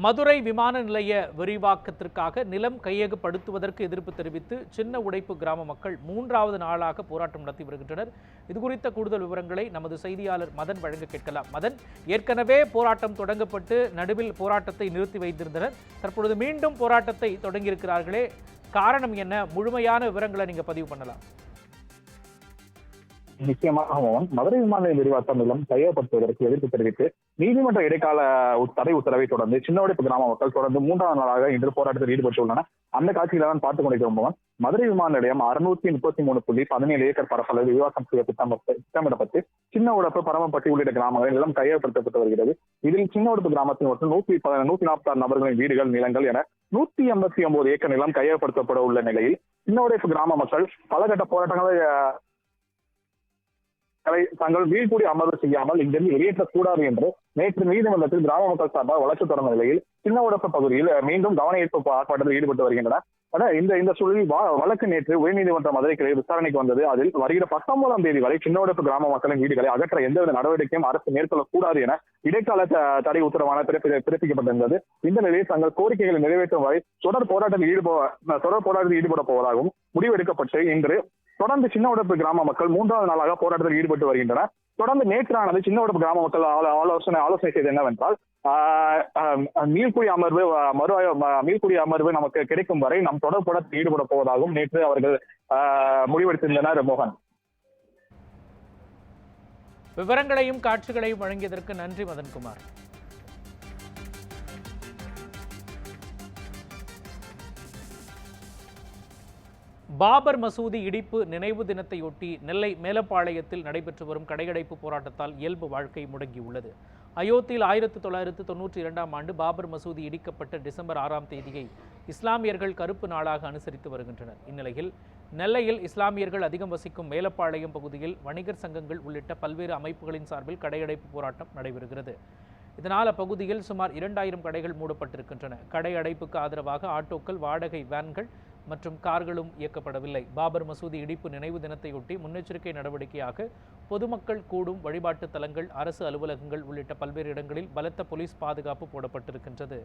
மதுரை விமான நிலைய விரிவாக்கத்திற்காக நிலம் கையகப்படுத்துவதற்கு எதிர்ப்பு தெரிவித்து சின்ன உடைப்பு கிராம மக்கள் 3வது நாளாக போராட்டம் நடத்தி வருகின்றனர். இதுகுறித்த கூடுதல் விவரங்களை நமது செய்தியாளர் மதன் வழங்க கேட்கலாம். மதன், ஏற்கனவே போராட்டம் தொடங்கப்பட்டு நடுவில் போராட்டத்தை நிறுத்தி வைத்திருந்தனர். தற்பொழுது மீண்டும் போராட்டத்தை தொடங்கியிருக்கிறார்களே, காரணம் என்ன? முழுமையான விவரங்களை நீங்க பதிவு பண்ணலாம். நிச்சயமாக மதுரை விமான நிலைய விரிவாக்கம் மூலம் கையகப்படுத்துவதற்கு எதிர்ப்பு தெரிவித்து நீதிமன்ற இடைக்கால தடை உத்தரவை தொடர்ந்து சின்ன உடைப்பு கிராம மக்கள் தொடர்ந்து 3வது நாளாக இன்று போராட்டத்தில் ஈடுபட்டுள்ளனர். அந்த காட்சியில தான் பார்த்துக் கொண்டிருக்கும் மதுரை விமான நிலையம் 633.17 ஏக்கர் பரப்பளவு விரிவாக்கம் செய்ய திட்டமிடப்பட்டு சின்ன உடப்பு, பரமப்பட்டி உள்ளிட்ட கிராமங்களில் நிலம் கையகப்படுத்தப்பட்டு வருகிறது. இதில் சின்ன உடப்பு கிராமத்தில் மட்டும் 146 நபர்களின் வீடுகள், நிலங்கள் என 189 ஏக்கர் நிலம் கையகப்படுத்தப்பட உள்ள நிலையில் சின்ன உடைப்பு கிராம மக்கள் பலகட்ட போராட்டங்களை தங்கள் வீழ்கூடி அமர்வு செய்யாமல் இங்கிருந்து வெளியேற்றக்கூடாது என்று நேற்று நீதிமன்றத்தில் கிராம மக்கள் சார்பாக வழக்கு தொடர்ந்த நிலையில் சின்ன உடப்பு பகுதியில் மீண்டும் கவன ஈர்ப்பு ஆர்ப்பாட்டத்தில் ஈடுபட்டு வருகின்றனர். இந்த சூழலில் வழக்கு நேற்று உயர்நீதிமன்ற மதுரை கிளை விசாரணைக்கு வந்தது. அதில் வருகிற 19ஆம் தேதி வரை சின்ன உடைப்பு கிராம மக்களின் வீடுகளை அகற்ற எந்தவித நடவடிக்கையும் அரசு மேற்கொள்ளக்கூடாது என இடைக்கால தடை உத்தரவான பிறப்பிக்கப்பட்டிருந்தது. இந்த நிலையில் தங்கள் கோரிக்கைகளை நிறைவேற்றும் வரை தொடர் போராட்டத்தில் ஈடுபட போவதாகவும் முடிவெடுக்கப்பட்டு இன்று தொடர்ந்து சின்ன உடைப்பு கிராம மக்கள் 3வது நாளாக போராட்டத்தில் ஈடுபட்டு வருகின்றனர். தொடர்ந்து நேற்றானது சின்ன உடைப்பு கிராம மக்கள் ஆலோசனை செய்தது என்னவென்றால், மீள்குடி அமர்வு நமக்கு கிடைக்கும் வரை நாம் தொடர் போராட்டத்தில் ஈடுபட போவதாகவும் நேற்று அவர்கள் முடிவெடுத்திருந்தனர். மோகன், விவரங்களையும் காட்சிகளையும் வழங்கியதற்கு நன்றி மதன்குமார். பாபர் மசூதி இடிப்பு நினைவு தினத்தையொட்டி நெல்லை மேலப்பாளையத்தில் நடைபெற்று வரும் கடையடைப்பு போராட்டத்தால் இயல்பு வாழ்க்கை முடங்கியுள்ளது. அயோத்தியில் 1992ஆம் ஆண்டு பாபர் மசூதி இடிக்கப்பட்ட டிசம்பர் 6ஆம் தேதியை இஸ்லாமியர்கள் கருப்பு நாளாக அனுசரித்து வருகின்றனர். இந்நிலையில் நெல்லையில் இஸ்லாமியர்கள் அதிகம் வசிக்கும் மேலப்பாளையம் பகுதியில் வணிகர் சங்கங்கள் உள்ளிட்ட பல்வேறு அமைப்புகளின் சார்பில் கடையடைப்பு போராட்டம் நடைபெறுகிறது. இதனால் அப்பகுதியில் சுமார் 2000 கடைகள் மூடப்பட்டிருக்கின்றன. கடை அடைப்புக்கு ஆதரவாக ஆட்டோக்கள், வாடகை வேன்கள் மற்றும் கார்களும் இயக்கப்படவில்லை. பாபர் மசூதி இடிப்பு நினைவு தினத்தையொட்டி முன்னெச்சரிக்கை நடவடிக்கையாக பொதுமக்கள் கூடும் வழிபாட்டு தலங்கள், அரசு அலுவலகங்கள் உள்ளிட்ட பல்வேறு இடங்களில் பலத்த போலீஸ் பாதுகாப்பு போடப்பட்டிருக்கின்றது.